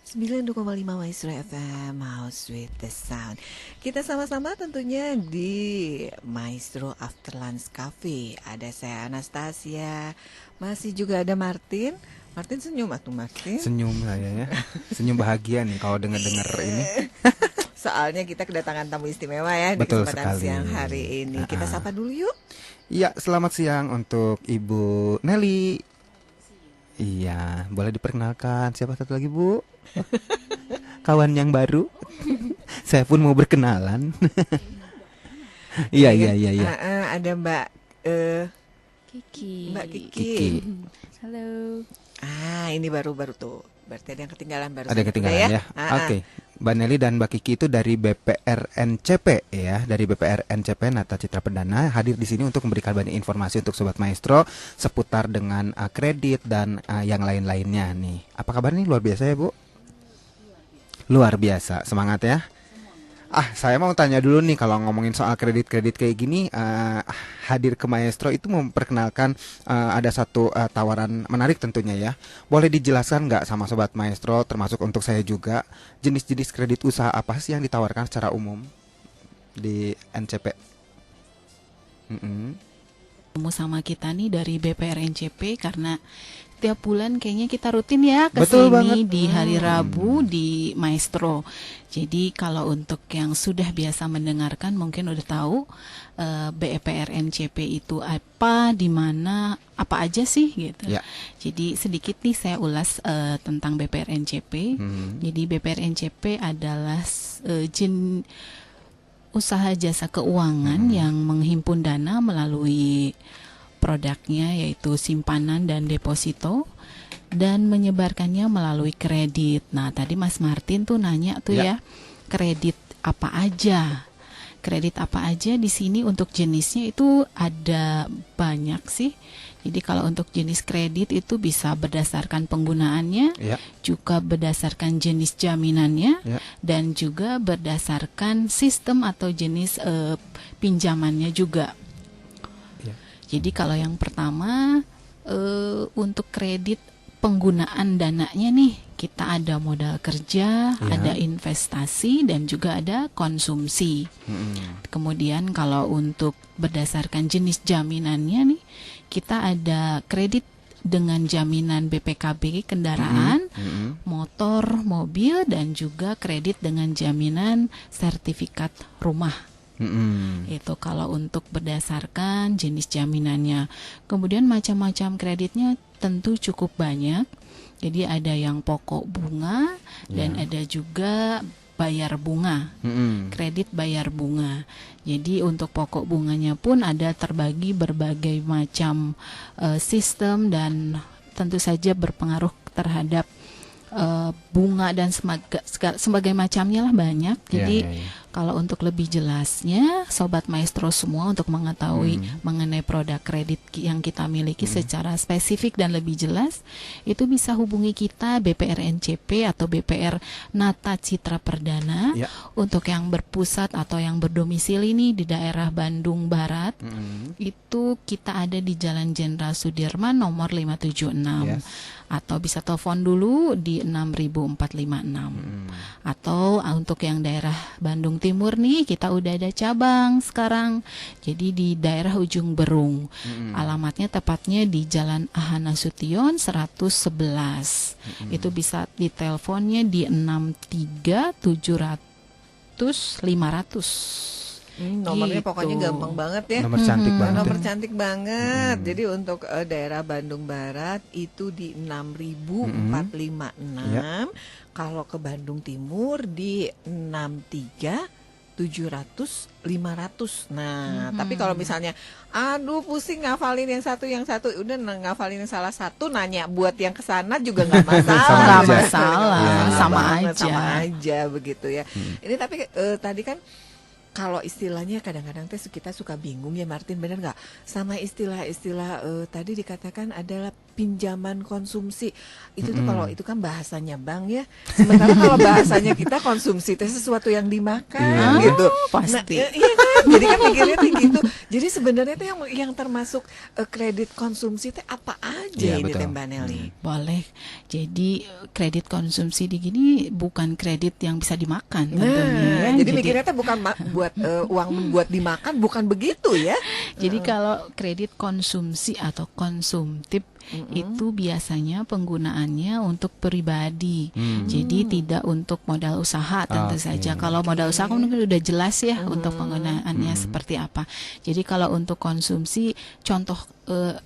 92,5 Maestro FM, House with the Sound. Kita sama-sama tentunya di Maestro After Lunch Cafe. Ada saya Anastasia, masih juga ada Martin. Martin senyum atuh Martin. Senyum saya ya. Senyum bahagia nih kalau dengar-dengar ini. Soalnya kita kedatangan tamu istimewa ya di Betul kesempatan sekali. siang hari ini. Kita sapa dulu yuk. Iya, selamat siang untuk Ibu Nelly. Iya, boleh diperkenalkan siapa satu lagi Bu? Kawan yang baru. Saya pun mau berkenalan. Iya. Ada Mbak Kiki. Mbak Kiki. Kiki. Halo. Ini baru tuh. Berarti ada yang ketinggalan baru. Ada yang ketinggalan ya. Oke. Mbak Nelly dan Mbak Kiki itu dari BPRNCP ya, dari BPRNCP Nata Citra Perdana, hadir di sini untuk memberikan banyak informasi untuk Sobat Maestro seputar dengan kredit dan yang lain-lainnya nih. Apa kabar nih? Luar biasa ya Bu? Luar biasa, semangat ya. Saya mau tanya dulu nih, kalau ngomongin soal kredit-kredit kayak gini, hadir ke Maestro itu memperkenalkan ada satu tawaran menarik tentunya ya. Boleh dijelaskan nggak sama Sobat Maestro, termasuk untuk saya juga, jenis-jenis kredit usaha apa sih yang ditawarkan secara umum di NCP? Ketemu sama kita nih dari BPRNCP karena tiap bulan kayaknya kita rutin ya ke Betul sini banget. di hari Rabu di Maestro. Jadi kalau untuk yang sudah biasa mendengarkan mungkin udah tahu BPRNCP itu apa, di mana, apa aja sih gitu. Ya. Jadi sedikit nih saya ulas tentang BPRNCP. Jadi BPRNCP adalah usaha jasa keuangan yang menghimpun dana melalui produknya yaitu simpanan dan deposito dan menyebarkannya melalui kredit. Nah, tadi Mas Martin tuh nanya tuh ya, kredit apa aja? Kredit apa aja di sini untuk jenisnya itu ada banyak sih. Jadi kalau untuk jenis kredit itu bisa berdasarkan penggunaannya, juga berdasarkan jenis jaminannya, dan juga berdasarkan sistem atau jenis pinjamannya juga. Jadi kalau yang pertama untuk kredit penggunaan dananya nih, kita ada modal kerja, ada investasi, dan juga ada konsumsi. Kemudian kalau untuk berdasarkan jenis jaminannya nih, kita ada kredit dengan jaminan BPKB kendaraan, motor, mobil, dan juga kredit dengan jaminan sertifikat rumah. Itu kalau untuk berdasarkan jenis jaminannya. Kemudian macam-macam kreditnya tentu cukup banyak. Jadi ada yang pokok bunga dan ada juga bayar bunga. Kredit bayar bunga. Jadi untuk pokok bunganya pun ada terbagi berbagai macam sistem dan tentu saja berpengaruh terhadap bunga dan sebagai macamnya lah banyak. Jadi kalau untuk lebih jelasnya Sobat Maestro semua untuk mengetahui mengenai produk kredit yang kita miliki secara spesifik dan lebih jelas, itu bisa hubungi kita BPRNCP atau BPR Nata Citra Perdana. Untuk yang berpusat atau yang berdomisili ini di daerah Bandung Barat, itu kita ada di Jalan Jenderal Sudirman nomor 576. Atau bisa telepon dulu di 6456. Atau untuk yang daerah Bandung Timur nih, kita udah ada cabang sekarang. Jadi di daerah Ujung Berung. Alamatnya tepatnya di Jalan Ahana Sution 111. Itu bisa diteleponnya di 63 700 500. Nomornya pokoknya gampang banget ya. Nomor cantik banget. Nomor cantik banget. Jadi untuk daerah Bandung Barat itu di 6456. Kalau ke Bandung Timur di 63 700 500. Nah, tapi kalau misalnya aduh pusing ngafalin yang satu, udah ngafalin yang salah satu, nanya buat yang kesana juga nggak masalah. Nggak masalah, sama aja begitu ya. Ini tapi tadi kan kalau istilahnya kadang-kadang kita suka bingung ya Martin, benar nggak? Sama istilah-istilah tadi dikatakan adalah pinjaman konsumsi. Itu tuh kalau itu kan bahasanya bank ya. Sementara kalau bahasanya kita konsumsi itu sesuatu yang dimakan gitu. Pasti. Nah, iya kan? Jadi kan mikirnya tuh gitu. Jadi sebenarnya tuh yang termasuk kredit konsumsi itu apa aja Iya, ini betul. Mbak Nelly? Boleh. Jadi kredit konsumsi di gini bukan kredit yang bisa dimakan tentunya. Jadi mikirnya tuh bukan buat uang buat dimakan, bukan begitu ya? Jadi kalau kredit konsumsi atau konsumtif itu biasanya penggunaannya untuk pribadi. Jadi tidak untuk modal usaha tentu Oke. saja. Kalau modal usaha kan mungkin udah jelas ya untuk penggunaannya seperti apa. Jadi kalau untuk konsumsi contoh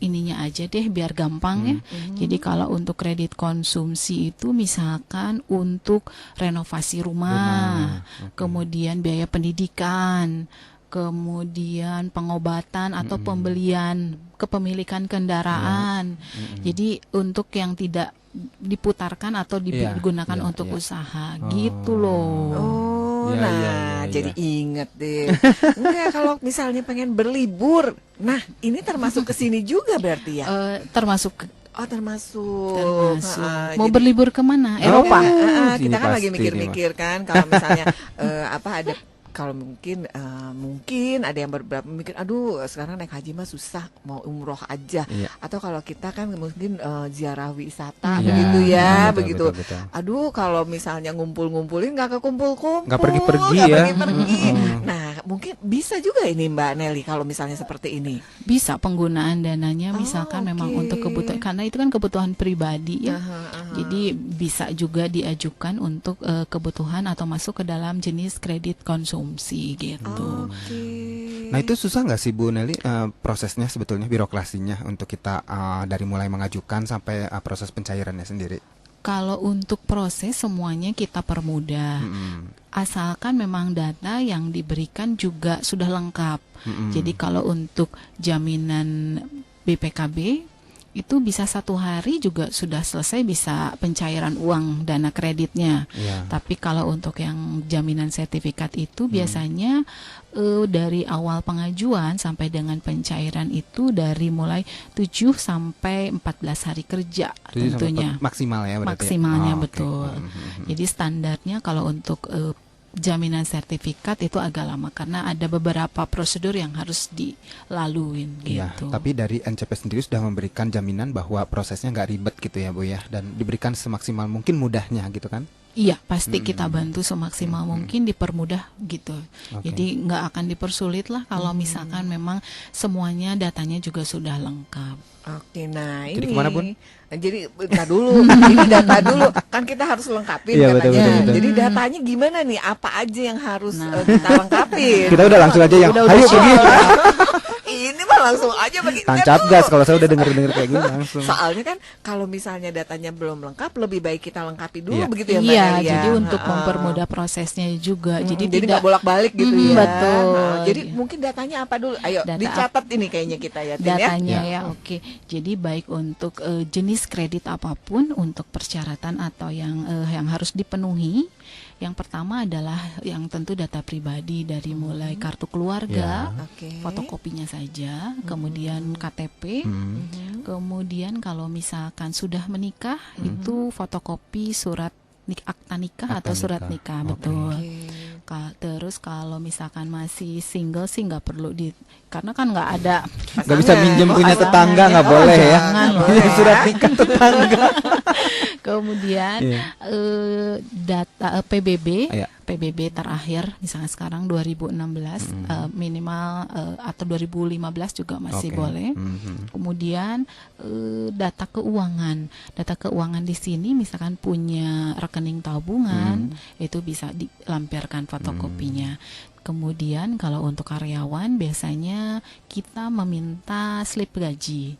ininya aja deh biar gampang ya. Jadi kalau untuk kredit konsumsi itu misalkan untuk renovasi rumah. Kemudian biaya pendidikan, kemudian pengobatan atau pembelian kepemilikan kendaraan. Jadi untuk yang tidak diputarkan atau digunakan Iya, untuk iya. usaha gitu loh. Oh, Ya, nah ya, ya, jadi ya. inget deh. Enggak, kalau misalnya pengen berlibur, nah ini termasuk ke sini juga berarti ya? Termasuk Oh termasuk. Mau Jadi- berlibur kemana? Eropa. Kita Ini kan lagi pasti mikir-mikir kan kalau misalnya ada kalau mungkin ada yang beberapa mikir aduh sekarang naik haji mah susah mau umroh aja Iya. atau kalau kita kan mungkin ziarah wisata Iya, begitu ya betul, begitu. betul. Aduh kalau misalnya ngumpulin nggak kekumpul-kumpul, Nggak pergi-pergi nggak ya. pergi-pergi. Mm-mm. Nah mungkin bisa juga ini Mbak Nelly kalau misalnya seperti ini. Bisa penggunaan dananya Oh, misalkan memang oke. untuk kebutuhan karena itu kan kebutuhan pribadi ya. Aha. Jadi bisa juga diajukan untuk kebutuhan atau masuk ke dalam jenis kredit konsumsi gitu. Oke. Nah itu susah nggak sih Bu Nelly prosesnya sebetulnya birokrasinya untuk kita dari mulai mengajukan sampai proses pencairannya sendiri? Kalau untuk proses semuanya kita permudah. Asalkan memang data yang diberikan juga sudah lengkap. Jadi kalau untuk jaminan BPKB itu bisa 1 hari juga sudah selesai bisa pencairan uang dana kreditnya. Iya. Tapi kalau untuk yang jaminan sertifikat itu biasanya dari awal pengajuan sampai dengan pencairan itu dari mulai 7 sampai 14 hari kerja 7 sampai tentunya. maksimal ya berarti. Maksimalnya Oke. betul. Jadi standarnya kalau untuk jaminan sertifikat itu agak lama karena ada beberapa prosedur yang harus dilaluin Iya, gitu. tapi dari NCP sendiri sudah memberikan jaminan bahwa prosesnya nggak ribet gitu ya Bu ya, dan diberikan semaksimal mungkin mudahnya gitu kan? Iya, pasti kita bantu semaksimal mungkin dipermudah gitu. Oke. Jadi nggak akan dipersulit lah kalau misalkan memang semuanya datanya juga sudah lengkap. Oke, nah Jadi ini. kemana, Bun? Jadi bentar dulu, ini data dulu. Kan kita harus lengkapin Iya, katanya. betul, betul. Jadi datanya gimana nih? Apa aja yang harus Nah. kita lengkapin? Kita udah langsung aja yang Udah ayo siap. pergi. Ini mah langsung aja bagi. Tancap Lihat gas dulu. kalau saya udah denger kayak gini langsung. Soalnya kan kalau misalnya datanya belum lengkap, lebih baik kita lengkapi dulu Iya. begitu ya Mbak Iya, Nelly ya? jadi untuk Ha-ha. mempermudah prosesnya juga. Jadi Jadi tidak nggak bolak-balik gitu Mhm, ya. betul. Nah, jadi mungkin datanya apa dulu? Ayo Data dicatat ini kayaknya kita ya, Tin, ya. datanya Ya. ya, oke. Jadi baik untuk jenis kredit apapun untuk persyaratan atau yang harus dipenuhi. Yang pertama adalah yang tentu data pribadi dari mulai kartu keluarga, Oke. fotokopinya saja, kemudian KTP, kemudian kalau misalkan sudah menikah itu fotokopi surat akta nikah Akta atau surat nikah. nikah, Oke. betul. Oke. Terus kalau misalkan masih single sih nggak perlu karena kan nggak ada Nggak bisa Pasangan. minjem punya Pasangan, tetangga nggak ya. boleh ya. Jangan, Punya surat nikah tetangga. kemudian Iya. data PBB Iya. PBB terakhir misalnya sekarang 2016 minimal atau 2015 juga masih Oke. boleh. Kemudian data keuangan di sini misalkan punya rekening tabungan itu bisa dilampirkan fotokopinya. Kemudian kalau untuk karyawan biasanya kita meminta slip gaji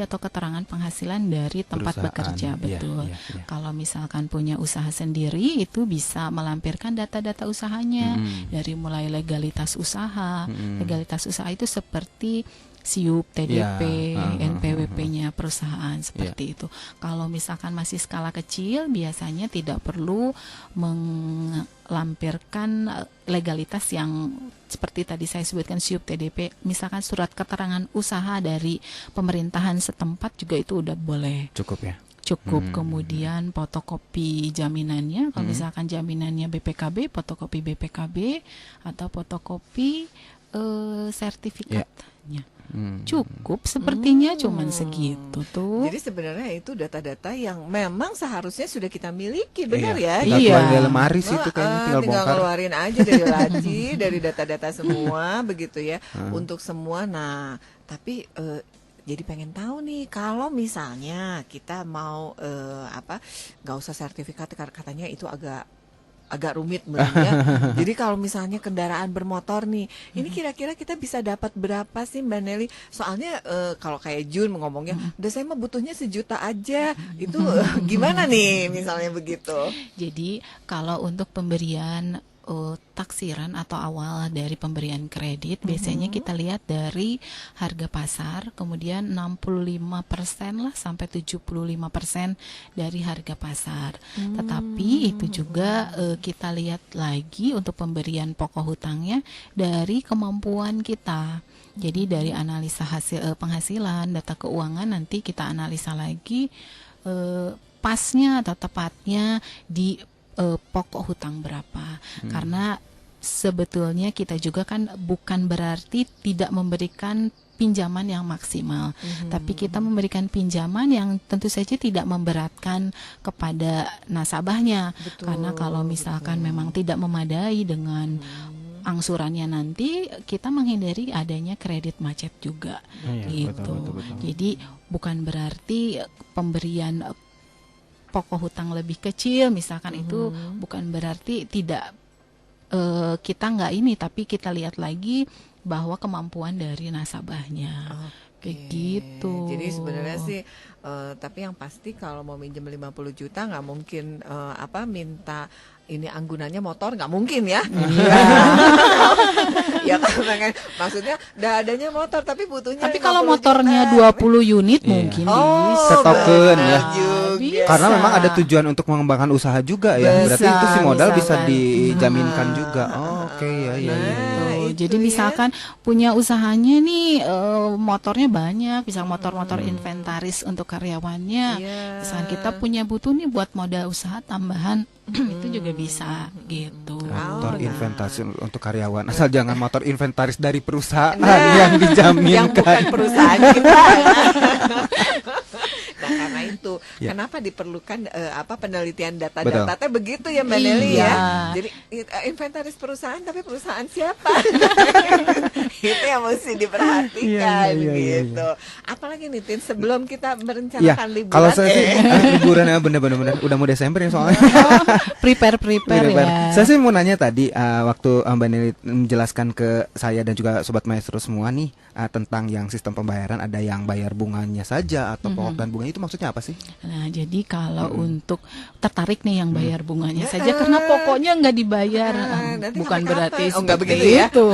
atau keterangan penghasilan dari tempat Perusahaan. bekerja, Iya, betul. iya, iya. Kalau misalkan punya usaha sendiri itu bisa melampirkan data-data usahanya dari mulai legalitas usaha. Legalitas usaha itu seperti SIUP, TDP, Ya, NPWP-nya perusahaan seperti itu. Kalau misalkan masih skala kecil, biasanya tidak perlu melampirkan legalitas yang seperti tadi saya sebutkan SIUP, TDP. Misalkan surat keterangan usaha dari pemerintahan setempat juga itu udah boleh. Cukup ya. Cukup. Kemudian fotokopi jaminannya, kalau misalkan jaminannya BPKB, fotokopi BPKB atau fotokopi sertifikatnya. Cukup sepertinya cuman segitu tuh. Jadi sebenarnya itu data-data yang memang seharusnya sudah kita miliki, benar ya? Tinggal Iya. keluarin dari lemari sih itu kayaknya tinggal tinggal bongkar. keluarin aja dari laci, dari data-data semua begitu ya, untuk semua. Nah, tapi jadi pengen tahu nih, kalau misalnya kita mau nggak usah sertifikat, katanya itu agak rumit sebenarnya. Jadi kalau misalnya kendaraan bermotor nih, ini kira-kira kita bisa dapat berapa sih Mbak Nelly? Soalnya kalau kayak Jun ngomongnya, udah saya mah butuhnya 1 juta aja. Itu gimana nih misalnya begitu? Jadi kalau untuk pemberian taksiran atau awal dari pemberian kredit, biasanya kita lihat dari harga pasar, kemudian 65% lah sampai 75% dari harga pasar. Tetapi itu juga kita lihat lagi untuk pemberian pokok hutangnya dari kemampuan kita. Jadi dari analisa hasil penghasilan, data keuangan, nanti kita analisa lagi pasnya atau tepatnya di pokok hutang berapa. Karena sebetulnya kita juga kan bukan berarti tidak memberikan pinjaman yang maksimal, tapi kita memberikan pinjaman yang tentu saja tidak memberatkan kepada nasabahnya. Betul, Karena kalau misalkan memang tidak memadai dengan angsurannya, nanti kita menghindari adanya kredit macet juga. Iya, Gitu. betul. Jadi bukan berarti pemberian pokok hutang lebih kecil misalkan itu bukan berarti tidak kita nggak ini, tapi kita lihat lagi bahwa kemampuan dari nasabahnya. Begitu. Jadi sebenarnya sih tapi yang pasti kalau mau minjem 50 juta nggak mungkin minta ini anggunannya motor, nggak mungkin ya. Ya kan maksudnya udah adanya motor tapi butuhnya Tapi kalau 50 motornya juta. 20 unit mungkin bisa. Setoken ya. Juga. Karena memang ada tujuan untuk mengembangkan usaha juga ya. Berarti itu si modal bisa misalkan. dijaminkan juga. Oh, oke ya. Jadi itu ya. misalkan punya usahanya nih motornya banyak, bisa motor-motor inventaris untuk karyawannya. Iya. Misalkan kita punya butuh nih buat modal usaha tambahan, itu juga bisa gitu. Motor nah. inventaris untuk karyawan. Asal jangan motor inventaris dari perusahaan Nah, yang dijaminkan. yang bukan perusahaan kita. Nah, karena itu kenapa diperlukan penelitian data-data teh begitu ya Mbak Nelly ya. Jadi inventaris perusahaan, tapi perusahaan siapa? Itu yang mesti diperhatikan gitu. Apalagi nih Tin, sebelum kita merencanakan liburan. Kalau saya sih liburan ya bener-bener udah mau Desember ya soalnya. Prepare ya. Saya sih mau nanya tadi waktu Mbak Nelly menjelaskan ke saya dan juga Sobat Maestro semua nih tentang yang sistem pembayaran, ada yang bayar bunganya saja atau pokok dan bunganya, itu maksudnya apa sih? Nah, jadi kalau untuk tertarik nih yang bayar bunganya saja karena pokoknya nggak dibayar, nanti bukan sampai berarti kapan? Oh, nggak seperti begitu ya? itu.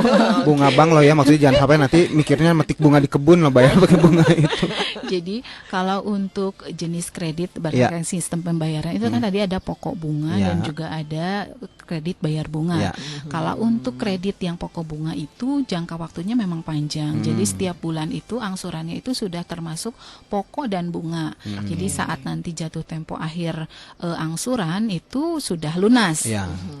Bunga bank loh ya, maksudnya jangan sampai nanti mikirnya metik bunga di kebun loh, bayar pakai bunga itu. Jadi kalau untuk jenis kredit berdasarkan sistem pembayaran itu kan tadi ada pokok bunga dan juga ada kredit bayar bunga. Kalau untuk kredit yang pokok bunga itu jangka waktunya memang panjang. Jadi setiap bulan itu angsurannya itu sudah termasuk pokok dan bunga. Jadi saat nanti jatuh tempo akhir angsuran itu sudah lunas.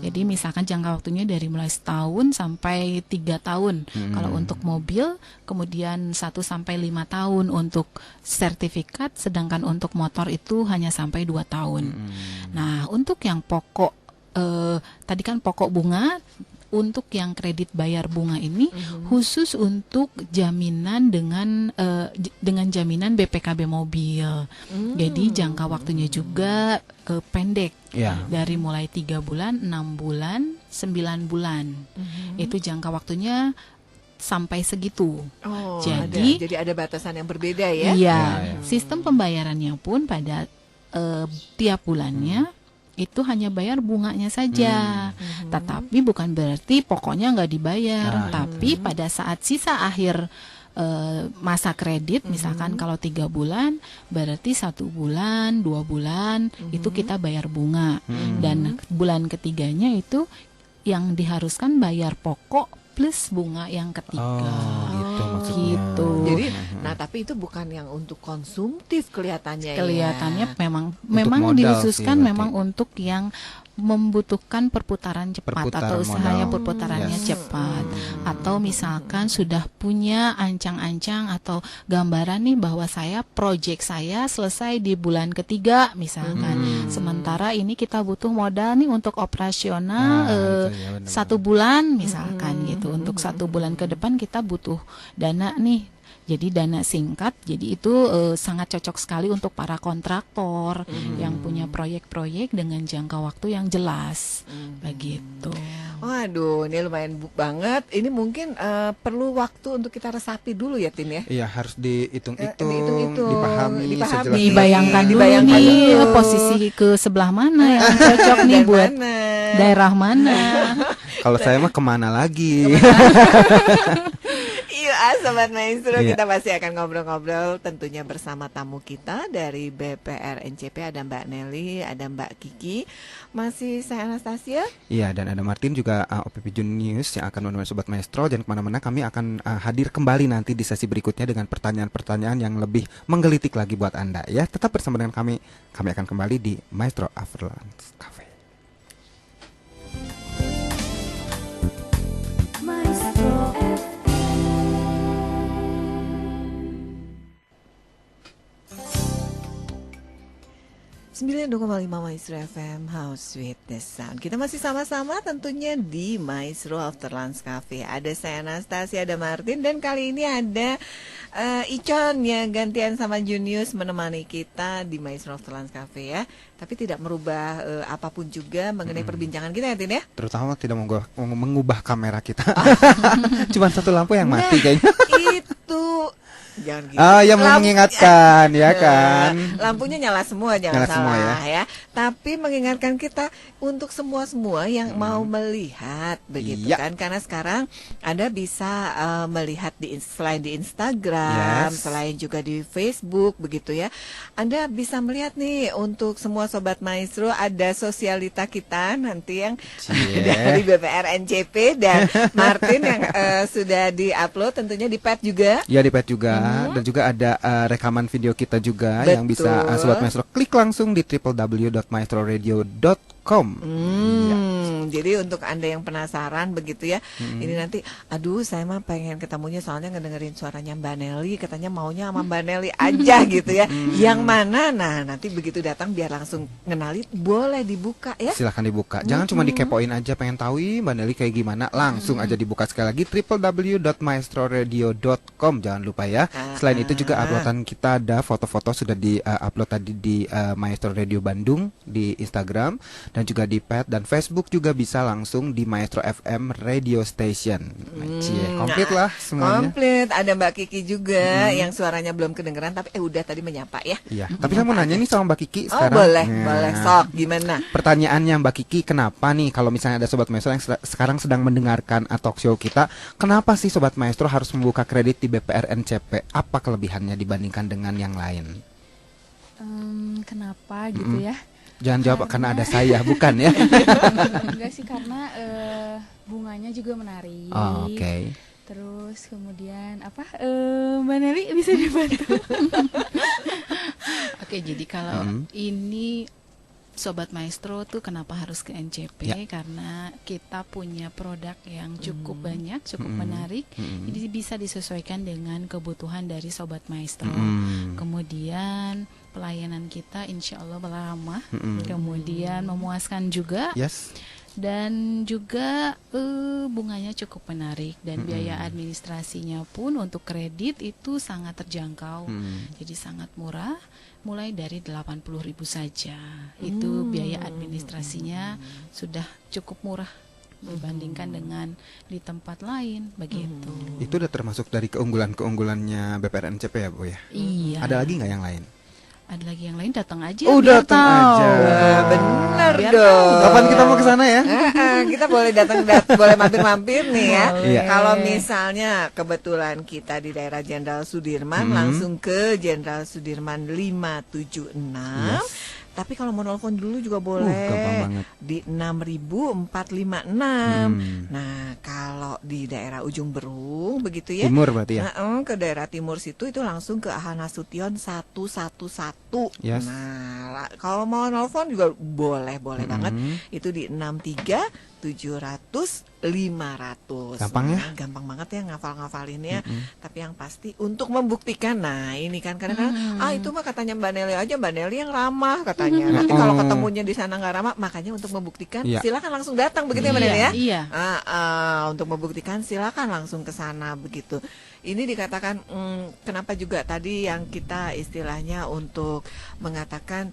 Jadi misalkan jangka waktunya dari mulai setahun sampai 3 tahun. Kalau untuk mobil, kemudian 1 sampai 5 tahun untuk sertifikat, sedangkan untuk motor itu hanya sampai 2 tahun. Nah, untuk yang pokok tadi kan pokok bunga, untuk yang kredit bayar bunga ini khusus untuk jaminan dengan jaminan BPKB mobil. Jadi jangka waktunya juga pendek. Dari mulai 3 bulan, 6 bulan, 9 bulan. Itu jangka waktunya sampai segitu. Jadi ada batasan yang berbeda ya. Iya. Sistem pembayarannya pun pada tiap bulannya itu hanya bayar bunganya saja. Tetapi bukan berarti pokoknya nggak dibayar. Tapi pada saat sisa akhir masa kredit, misalkan kalau 3 bulan, berarti 1 bulan, 2 bulan itu kita bayar bunga, dan bulan ketiganya itu yang diharuskan bayar pokok plus bunga yang ketiga. Gitu maksudnya. Gitu. Jadi, nah tapi itu bukan yang untuk konsumtif kelihatannya. Kelihatannya ya. memang modal dikhususkan sih berarti. memang untuk yang membutuhkan perputaran cepat Perputaran atau usahanya modal. perputarannya Yes. cepat, atau misalkan sudah punya ancang-ancang atau gambaran nih bahwa project saya selesai di bulan ketiga misalkan, sementara ini kita butuh modal nih untuk operasional Itu ya, benar-benar. 1 bulan misalkan gitu, untuk 1 bulan ke depan kita butuh dana nih. Jadi dana singkat, jadi itu sangat cocok sekali untuk para kontraktor yang punya proyek-proyek dengan jangka waktu yang jelas, begitu. Waduh, ini lumayan banget. Ini mungkin perlu waktu untuk kita resapi dulu ya, Tin ya. Iya, harus dihitung-hitung, Dihitung-hitung, dipahami, dipahami. sejelas. Dibayangkan dulu Dibayangkan nih dulu. posisi ke sebelah mana yang cocok nih Dan buat mana? daerah mana. Kalau saya mah kemana lagi? Iya, Sobat Maestro, Iya. kita masih akan ngobrol-ngobrol tentunya bersama tamu kita dari BPR NCP. Ada Mbak Nelly, ada Mbak Kiki, masih saya Anastasia. Iya, dan ada Martin juga OPP Junius yang akan menemani Sobat Maestro. Jangan kemana-mana, kami akan hadir kembali nanti di sesi berikutnya dengan pertanyaan-pertanyaan yang lebih menggelitik lagi buat Anda ya. Tetap bersama dengan kami akan kembali di Maestro After Lunch Cafe. Maestro 9,5 Maestro FM House with the Sound. Kita masih sama-sama tentunya di Maestro After Lunch Cafe. Ada saya Anastasia, ada Martin, dan kali ini ada Icon yang gantian sama Junius menemani kita di Maestro After Lunch Cafe ya. Tapi tidak merubah apapun juga mengenai perbincangan kita ya, Tin ya. Terutama tidak mengubah kamera kita. Cuman satu lampu yang mati kayaknya. Itu jangan gitu. Yang mau mengingatkan ya kan. Lampunya nyala semua, jangan Nyala semua, salah ya. Tapi mengingatkan kita untuk semua yang mau melihat begitu Iya. kan, karena sekarang Anda bisa melihat selain di Instagram, Yes. selain juga di Facebook begitu ya. Anda bisa melihat nih untuk semua Sobat Maestro, ada sosialita kita nanti yang Cie. dari BPR NCP, dan Martin yang sudah di-upload tentunya di pad juga. Ya, di pet juga, dan juga ada rekaman video kita juga yang bisa Betul. Sobat Maestro klik langsung di www.maestroradio.com. Jadi untuk Anda yang penasaran begitu ya, ini nanti, aduh saya mah pengen ketemunya soalnya ngedengerin suaranya Mbak Nelly, katanya maunya sama Mbak Nelly aja gitu ya. Yang mana? Nah nanti begitu datang biar langsung ngenalin, boleh dibuka ya. Silahkan dibuka. Jangan cuma dikepoin aja pengen tahu Mbak Nelly kayak gimana. Langsung aja dibuka sekali lagi www.maestroradio.com. Jangan lupa ya. Selain itu juga uploadan kita ada foto-foto sudah di-upload tadi di Maestro Radio Bandung di Instagram, dan juga di pet dan Facebook juga bisa langsung di Maestro FM Radio Station. Cie, komplit lah semuanya. Komplit. Ada Mbak Kiki juga yang suaranya belum kedengeran tapi udah tadi menyapa ya. Iya, tapi saya mau nanya nih sama Mbak Kiki Oh sekarang. boleh, Nah, boleh. Sok, gimana? Pertanyaannya Mbak Kiki, kenapa nih kalau misalnya ada Sobat Maestro yang sekarang sedang mendengarkan talk show kita, kenapa sih Sobat Maestro harus membuka kredit di BPR NCP? Apa kelebihannya dibandingkan dengan yang lain? Kenapa gitu ya? Jangan jawab karena ada saya, bukan ya? Enggak sih, karena bunganya juga menarik. Oh, oke. Terus kemudian apa? Mbak Nelly bisa dibantu? Oke, jadi kalau ini Sobat Maestro tuh kenapa harus ke NCP? Ya. Karena kita punya produk yang cukup banyak, cukup menarik. Jadi bisa disesuaikan dengan kebutuhan dari Sobat Maestro. Kemudian pelayanan kita insya Allah ramah, kemudian memuaskan juga. Yes. Dan juga bunganya cukup menarik, dan biaya administrasinya pun untuk kredit itu sangat terjangkau. Jadi sangat murah, mulai dari 80.000 saja. Itu biaya administrasinya sudah cukup murah dibandingkan dengan di tempat lain begitu. Itu udah termasuk dari keunggulannya BPR NCP ya, Bu ya? Iya. Ada lagi nggak yang lain? Ada lagi yang lain, datang aja. Oh, biar datang tahu. aja. Wah, bener Biar dong. Kapan kita mau ke sana ya? kita boleh boleh mampir-mampir nih ya. Iya. Kalau misalnya kebetulan kita di daerah Jenderal Sudirman, langsung ke Jenderal Sudirman 576. Yes. Tapi kalau mau nelfon dulu juga boleh gampang banget. di 6456. Nah, kalau di daerah Ujung Berung begitu ya. Timur berarti ya. Ke daerah timur situ itu langsung ke AH Nasution 111. Yes. Nah, kalau mau nelfon juga boleh banget. Itu di 63 700 500. Gampang ya? Nah, gampang banget ya ngafal-ngafalinnya. Tapi yang pasti untuk membuktikan. Nah, ini kan kadang-kadang itu mah katanya Mbak Nelly aja, Mbak Nelly yang ramah katanya. Nanti kalau ketemunya di sana nggak ramah, makanya untuk membuktikan Iya. silakan langsung datang begitu ya Mbak Nelly ya. Iya. Untuk membuktikan silakan langsung ke sana begitu. Ini dikatakan kenapa juga tadi yang kita istilahnya untuk mengatakan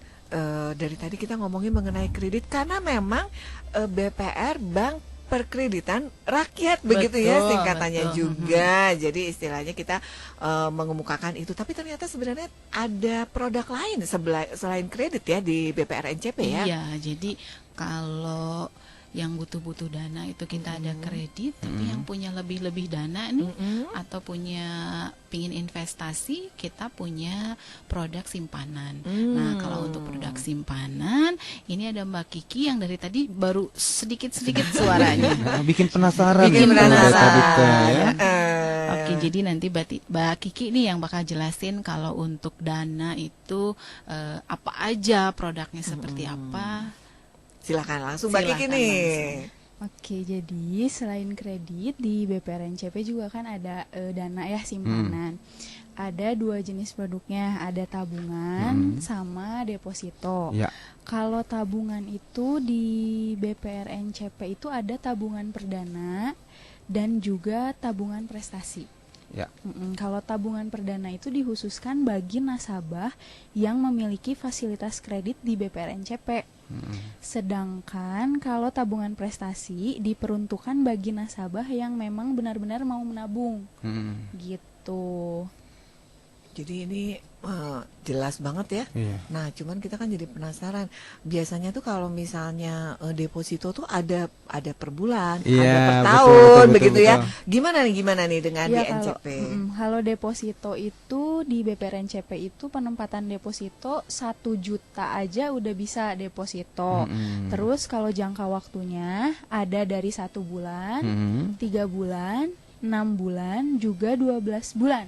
dari tadi kita ngomongin mengenai kredit karena memang BPR Bank Perkreditan Rakyat begitu ya Betul, singkatannya betul. juga. Jadi istilahnya kita mengemukakan itu. Tapi ternyata sebenarnya ada produk lain selain kredit ya di BPR NCP ya. Iya, jadi kalau yang butuh-butuh dana itu kita ada kredit, tapi yang punya lebih-lebih dana nih atau punya pingin investasi, kita punya produk simpanan. Nah, kalau untuk produk simpanan, ini ada Mbak Kiki yang dari tadi baru sedikit-sedikit suaranya. Nah, bikin penasaran. Bikin nih, kalau penasaran. tadi teh, ya. Oke, jadi nanti Mbak Kiki nih yang bakal jelasin kalau untuk dana itu apa aja produknya seperti apa. Silakan langsung Mbak Kiki Silakan nih. langsung. Oke, jadi selain kredit di BPR NCP juga kan ada dana ya simpanan. Ada 2 jenis produknya, ada tabungan sama deposito. Ya. Kalau tabungan itu di BPR NCP itu ada tabungan perdana dan juga tabungan prestasi. Ya. Kalau tabungan perdana itu dikhususkan bagi nasabah yang memiliki fasilitas kredit di BPR NCP. Sedangkan kalau tabungan prestasi diperuntukkan bagi nasabah yang memang benar-benar mau menabung. Gitu. Jadi ini jelas banget ya. Iya. Nah, cuman kita kan jadi penasaran. Biasanya tuh kalau misalnya deposito tuh ada per bulan, Iya, ada per betul, tahun, betul, begitu betul, ya. betul. Gimana nih dengan di Ya, NCP? kalau deposito itu di BPR NCP itu penempatan deposito 1 juta aja udah bisa deposito. Terus kalau jangka waktunya ada dari 1 bulan, 3 bulan, 6 bulan, juga 12 bulan.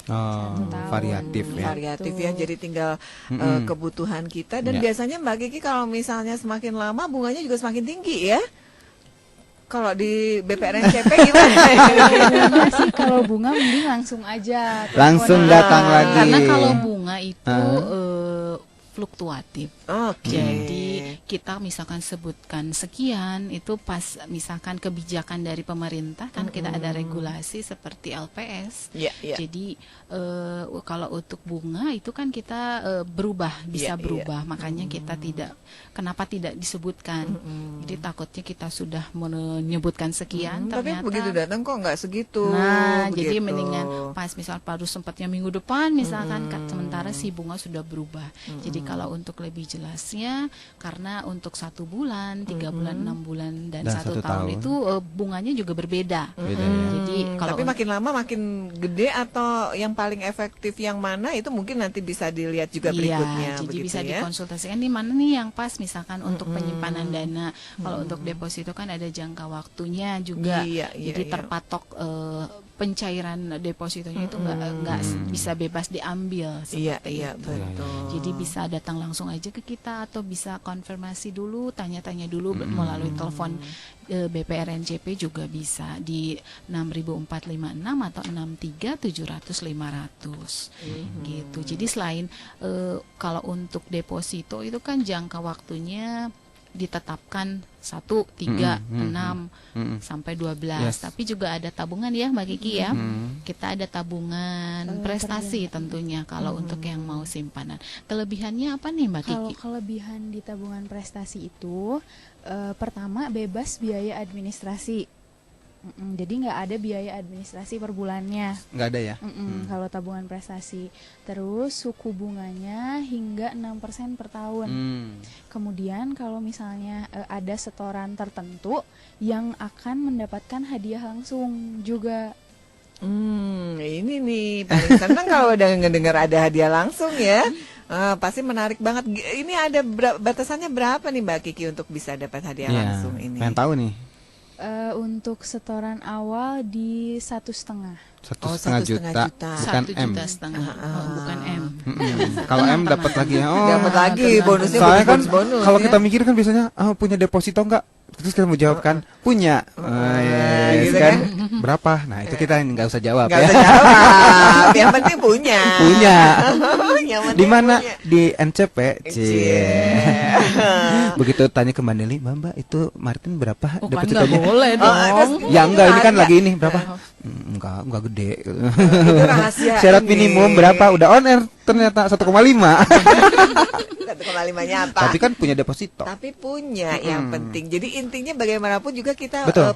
Oh, 1 tahun. variatif ya. Variatif ya, jadi tinggal kebutuhan kita. Dan Ya. biasanya Mbak Kiki kalau misalnya semakin lama bunganya juga semakin tinggi ya. Kalau di BPR NCP gimana? Sebenarnya sih kalau bunga mending langsung aja. Langsung teleponan. datang lagi. Karena kalau bunga itu fluktuatif. Oke. Jadi kita misalkan sebutkan sekian itu pas misalkan kebijakan dari pemerintah kan kita ada regulasi seperti LPS. Iya, iya. Jadi kalau untuk bunga itu kan kita berubah, bisa Iya, berubah. Makanya kita kenapa tidak disebutkan. Jadi takutnya kita sudah menyebutkan sekian Tapi ternyata begitu datang kok nggak segitu. Nah, begitu. jadi mendingan pas misal baru sempatnya minggu depan misalkan sementara si bunga sudah berubah. Jadi kalau untuk lebih jelasnya karena untuk 1 bulan, 3 bulan, 6 bulan dan Dan 1 1 tahun tahun. itu bunganya juga berbeda. Beda ya. Jadi kalau Tapi makin lama makin gede atau yang paling efektif yang mana itu mungkin nanti bisa dilihat juga berikutnya. Iya, jadi begitu bisa ya. dikonsultasikan di mana nih yang pas misalkan untuk penyimpanan dana. Kalau untuk deposito kan ada jangka waktunya juga. Iya, iya, Jadi iya. terpatok pencairan depositonya itu nggak bisa bebas diambil. Iya, seperti iya, itu. betul. Jadi bisa datang langsung aja ke kita atau bisa konfirmasi dulu, tanya-tanya dulu melalui telepon BPR NCP juga bisa di 6456 atau 63 700 500 gitu. Jadi selain kalau untuk deposito itu kan jangka waktunya ditetapkan 1, 3, 6 sampai 12. Yes. Tapi juga ada tabungan ya Mbak Kiki ya. Kita ada tabungan prestasi tentunya kalau untuk yang mau simpanan. Kelebihannya apa nih Mbak Kalau Kiki? kelebihan di tabungan prestasi itu pertama bebas biaya administrasi. Jadi nggak ada biaya administrasi per bulannya. Nggak ada ya? Kalau tabungan prestasi. Terus suku bunganya hingga 6% per tahun. Kemudian kalau misalnya ada setoran tertentu yang akan mendapatkan hadiah langsung juga. Ini nih paling seneng kalau udah ngedengar ada hadiah langsung ya. Pasti menarik banget. Ini ada batasannya berapa nih Mbak Kiki untuk bisa dapat hadiah langsung ini? Pengen tahu nih. Untuk setoran awal di 1,5. 1,5 juta, bukan M. 1,5 juta, bukan M. Kalau M dapat lagi ya. Dapat lagi bonusnya. Soalnya kan bonus, kalau ya. kita mikir kan biasanya punya deposito enggak? Terus kita mau jawab kan punya. Gitu kan? kan? Berapa? Nah, itu kita nggak usah jawab Nggak ya. usah jawab. Yang penting punya. Punya. Yang penting Di mana? punya. Di NCP. Cie. Begitu tanya ke Mbak Nelly, Mbak itu Martin berapa Kan depositonya? nggak boleh dong. Ya enggak, ini kan Ada. lagi ini berapa? Enggak gede. Itu rahasia. Syarat ini. minimum berapa? Udah on air ternyata 1,5. 1,5-nya apa? Tapi kan punya deposito. Tapi punya yang penting. Jadi intinya bagaimanapun juga kita Betul.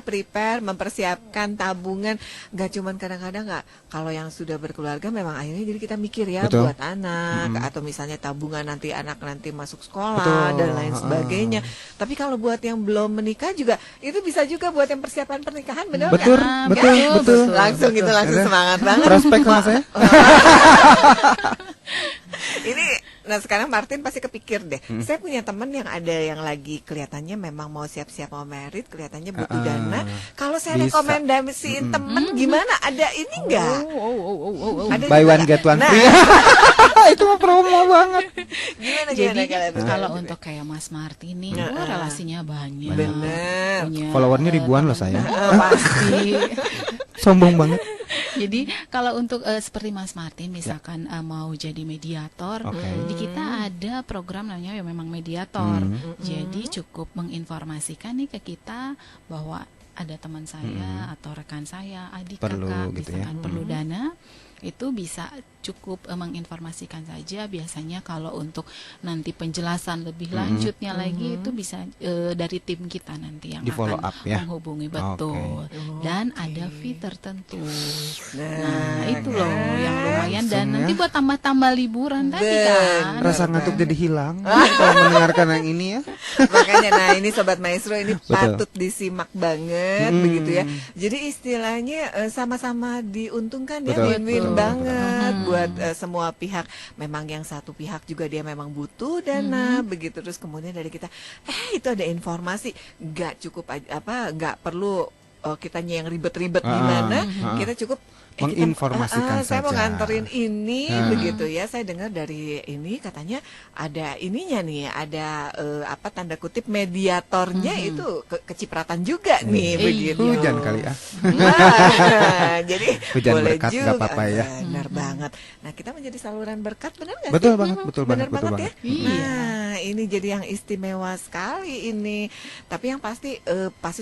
prepare, mempersiapkan tabungan. Gak cuman kadang-kadang kalau yang sudah berkeluarga memang akhirnya jadi kita mikir ya Betul. buat anak atau misalnya tabungan nanti anak nanti masuk sekolah Betul. dan lain sebagainya. Tapi kalau buat yang belum menikah juga itu bisa juga buat yang persiapan pernikahan, benar nggak? Betul, betul. Langsung gitu langsung Ada. semangat banget. Prospek sama saya. Ini, nah sekarang Martin pasti kepikir deh. Saya punya teman yang ada yang lagi kelihatannya memang mau siap-siap mau merit, kelihatannya butuh dana. Kalau saya Bisa. rekomendasiin temen, gimana? Ada ini enggak? Ada Buy juga one nggak? get one Nah, free. Itu mah promo banget. gimana Jadi kalian? kalau untuk kayak Mas Martin nih, relasinya banyak. Bener. Punya, Followernya ribuan loh saya. pasti. Sombong banget. Jadi kalau untuk seperti Mas Martin misalkan mau jadi mediator, Oke. di kita ada program namanya yang memang mediator. Jadi cukup menginformasikan nih ke kita bahwa ada teman saya atau rekan saya, adik Perlu kakak gitu ya. misalkan perlu dana, itu bisa cukup menginformasikan saja. Biasanya kalau untuk nanti penjelasan lebih lanjutnya lagi itu bisa dari tim kita nanti yang Di follow akan up ya. menghubungi, betul. Dan ada fee tertentu. Nah, Nah, itu loh yang lumayan dan Langsung nanti ya. buat tambah-tambah liburan tadi kan. Rasa ngantuk jadi hilang kalau mendengarkan yang ini ya. Makanya nah ini Sobat Maestro ini Betul. patut disimak banget begitu ya. Jadi istilahnya sama-sama diuntungkan ya, Betul, win-win betul, banget buat semua pihak. Memang yang satu pihak juga dia memang butuh dana begitu, terus kemudian dari kita itu ada informasi, nggak cukup nggak perlu kitanya yang ribet-ribet gimana, kita cukup kita, Menginformasikan saya mau saja. nganterin ini begitu ya. Saya dengar dari ini katanya ada ininya nih, ada tanda kutip mediatornya itu kecipratan juga nih begitu. Hujan kali ya. Nah, jadi Hujan boleh berkat, juga. nggak apa-apa ya. Benar banget. Nah, kita menjadi saluran berkat, benar nggak Betul sih? banget, betul Benar banget, betul banget ya. banget. Nah, ini jadi yang istimewa sekali ini. Tapi yang pasti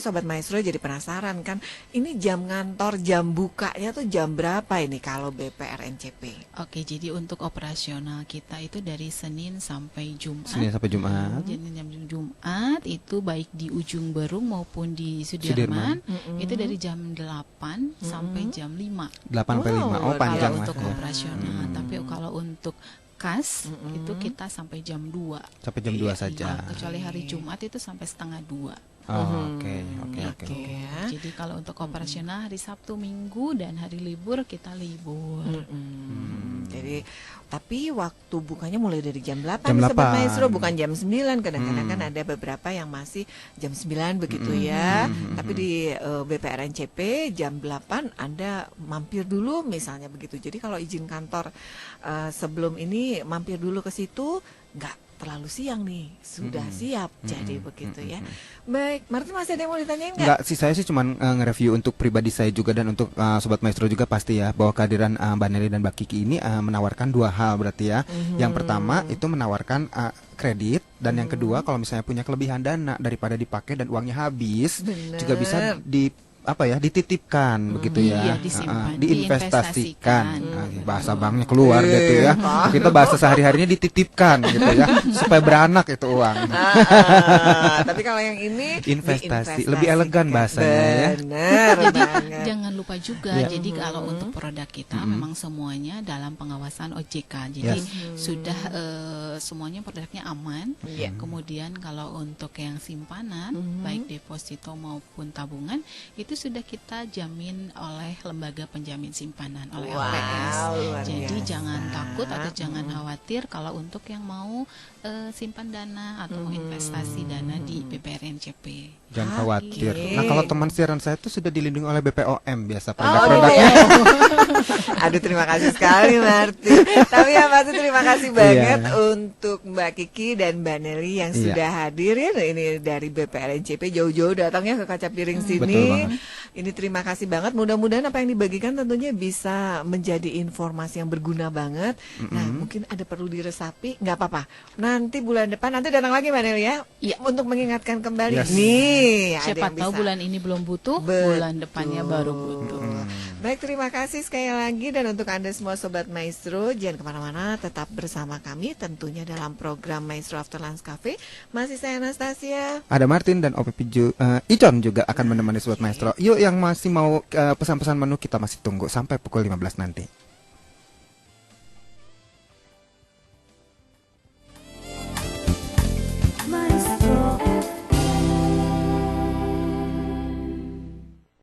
Sobat Maestro jadi penasaran kan, ini jam ngantor, jam bukanya tuh jam berapa ini kalau BPRNCP? Oke, jadi untuk operasional kita itu dari Senin sampai Jumat. Senin sampai Jumat. Jadi jam Jumat itu baik di Ujung Berung maupun di Sudirman, itu dari jam 8 sampai jam 5. 8 sampai 5. Oh, Wow, panjang Kalau lah. untuk Ya. operasional, tapi kalau untuk kas itu kita sampai jam 2. Sampai jam 2 saja. Kecuali hari Jumat itu sampai setengah 2. Oh, oke, oke, oke. Oke ya. Jadi kalau untuk operasional hari Sabtu, Minggu dan hari libur kita libur. Jadi tapi waktu bukanya mulai dari jam 8 Jam nih, Sobat 8. Maestro, bukan jam 9. Kadang-kadang kan ada beberapa yang masih jam 9 begitu ya. Tapi di BPRNCP jam 8 Anda mampir dulu misalnya begitu. Jadi kalau izin kantor sebelum ini mampir dulu ke situ, nggak terlalu siang nih, sudah siap. Jadi begitu ya. Baik, Martin masih ada yang mau ditanyain nggak? Enggak sih, saya sih cuman nge-review untuk pribadi saya juga dan untuk Sobat Maestro juga pasti ya, bahwa kehadiran Mbak Nelly dan Mbak Kiki ini menawarkan dua hal berarti ya. Yang pertama itu menawarkan kredit, dan yang kedua kalau misalnya punya kelebihan dana daripada dipakai dan uangnya habis, Bener. juga bisa dititipkan begitu ya. Iya, disimpan, diinvestasikan. diinvestasikan. Bahasa banknya keluar gitu ya. Kita bahasa sehari-harinya dititipkan gitu ya, supaya beranak itu uang. Tapi kalau yang ini Investasi, lebih elegan bahasanya ya. Bener Jadi banget. jangan lupa juga. Iya. Jadi kalau untuk produk kita memang semuanya dalam pengawasan OJK. Jadi sudah semuanya produknya aman. Iya. Kemudian kalau untuk yang simpanan, baik deposito maupun tabungan, itu sudah kita jamin oleh lembaga penjamin simpanan oleh Wow, LPS. luar Jadi biasa. jangan takut atau jangan khawatir kalau untuk yang mau simpan dana atau mau investasi dana di BPRNCP. Jangan khawatir. Oke. Nah, kalau teman siaran saya itu sudah dilindungi oleh BPOM biasa Oh, produk-produknya. Aduh, terima kasih sekali Marti. Tapi yang pasti terima kasih banget untuk Mbak Kiki dan Mbak Nelly yang Iya. sudah hadir ya. Ini dari BPRNCP jauh-jauh datangnya ke Kaca Piring sini. Betul banget. Ini terima kasih banget. Mudah-mudahan apa yang dibagikan tentunya bisa menjadi informasi yang berguna banget. Nah, mungkin ada perlu diresapi, nggak apa-apa. Nanti bulan depan nanti datang lagi Mbak Nelly ya. Iya. Untuk mengingatkan kembali. Yes. Nih, ada Siapa yang tahu bisa. bulan ini belum butuh, Betul. bulan depannya baru butuh. Baik, terima kasih sekali lagi. Dan untuk Anda semua Sobat Maestro, jangan kemana-mana, tetap bersama kami tentunya dalam program Maestro After Lunch Cafe. Masih saya Anastasia. Ada Martin dan Icon juga akan menemani Sobat Maestro. Yuk yang masih mau pesan-pesan menu kita masih tunggu sampai pukul 15 nanti.